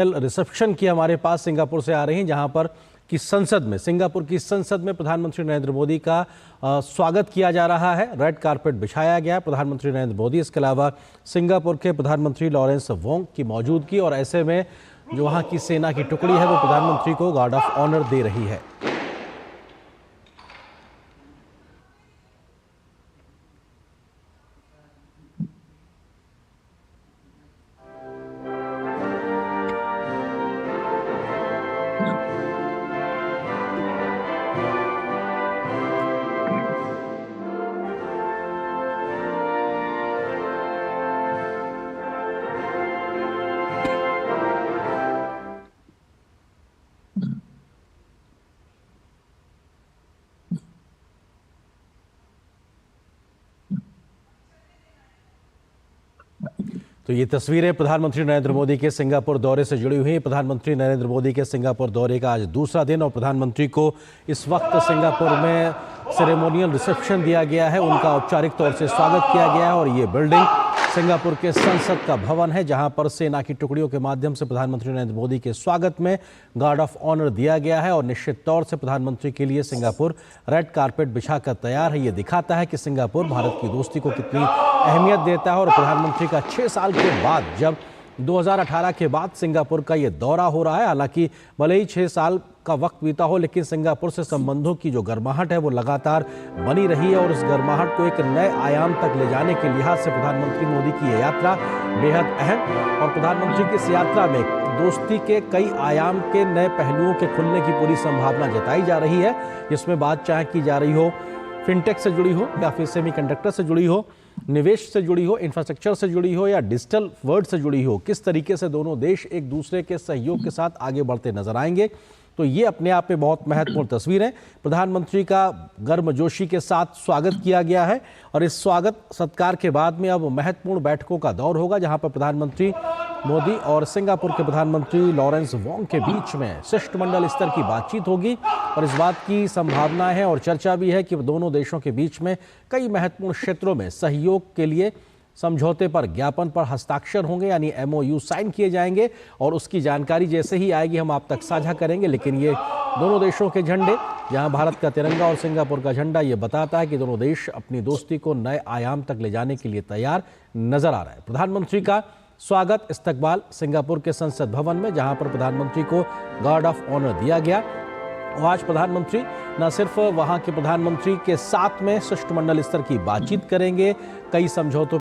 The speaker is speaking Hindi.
रिसेप्शन की हमारे पास सिंगापुर से आ रही हैं, जहां पर की संसद में सिंगापुर की संसद में प्रधानमंत्री नरेंद्र मोदी का स्वागत किया जा रहा है। रेड कारपेट बिछाया गया है प्रधानमंत्री नरेंद्र मोदी, इसके अलावा सिंगापुर के प्रधानमंत्री लॉरेंस वोंग की मौजूदगी, और ऐसे में जो वहां की सेना की टुकड़ी है वो प्रधानमंत्री को गार्ड ऑफ ऑनर दे रही है। तो ये तस्वीरें प्रधानमंत्री नरेंद्र मोदी के सिंगापुर दौरे से जुड़ी हुई हैं। प्रधानमंत्री नरेंद्र मोदी के सिंगापुर दौरे का आज दूसरा दिन और प्रधानमंत्री को इस वक्त सिंगापुर में सेरेमोनियल रिसेप्शन दिया गया है, उनका औपचारिक तौर से स्वागत किया गया है। और ये बिल्डिंग सिंगापुर के संसद का भवन है, जहां पर सेना की टुकड़ियों के माध्यम से प्रधानमंत्री नरेंद्र मोदी के स्वागत में गार्ड ऑफ ऑनर दिया गया है। और निश्चित तौर से प्रधानमंत्री के लिए सिंगापुर रेड कारपेट बिछाकर तैयार है। ये दिखाता है कि सिंगापुर भारत की दोस्ती को कितनी अहमियत देता है। और प्रधानमंत्री का 6 साल के बाद, जब 2018 के बाद सिंगापुर का ये दौरा हो रहा है, हालांकि भले ही 6 साल का वक्त बीता हो, लेकिन सिंगापुर से संबंधों की जो गर्माहट है वो लगातार बनी रही है। और इस गर्माहट को एक नए आयाम तक ले जाने के लिहाज से प्रधानमंत्री मोदी की ये यात्रा बेहद अहम, और प्रधानमंत्री की इस यात्रा में दोस्ती के कई आयाम के नए पहलुओं के खुलने की पूरी संभावना जताई जा रही है, जिसमें बात चाहे की जा रही हो फिनटेक से जुड़ी हो या फिर सेमीकंडक्टर से जुड़ी हो, निवेश से जुड़ी हो, इंफ्रास्ट्रक्चर से जुड़ी हो या डिजिटल वर्ल्ड से जुड़ी हो, किस तरीके से दोनों देश एक दूसरे के सहयोग के साथ आगे बढ़ते नजर आएंगे। तो ये अपने आप में बहुत महत्वपूर्ण तस्वीर है। प्रधानमंत्री का गर्मजोशी के साथ स्वागत किया गया है, और इस स्वागत सत्कार के बाद में अब महत्वपूर्ण बैठकों का दौर होगा, जहां पर प्रधानमंत्री मोदी और सिंगापुर के प्रधानमंत्री लॉरेंस वोंग के बीच में शिष्टमंडल स्तर की बातचीत होगी। और इस बात की संभावना है और चर्चा भी है कि दोनों देशों के बीच में कई महत्वपूर्ण क्षेत्रों में सहयोग के लिए समझौते पर ज्ञापन पर हस्ताक्षर होंगे, यानी MOU साइन किए जाएंगे। और उसकी जानकारी जैसे ही आएगी हम आप तक साझा करेंगे। लेकिन ये दोनों देशों के झंडे, जहां भारत का तिरंगा और सिंगापुर का झंडा, ये बताता है कि दोनों देश अपनी दोस्ती को नए आयाम तक ले जाने के लिए तैयार नजर आ रहा है। प्रधानमंत्री का स्वागत इस्तकबाल सिंगापुर के संसद भवन में, जहां पर प्रधानमंत्री को गार्ड ऑफ ऑनर दिया गया। और आज प्रधानमंत्री न सिर्फ वहां के प्रधानमंत्री के साथ में शिष्टमंडल स्तर की बातचीत करेंगे, कई समझौतों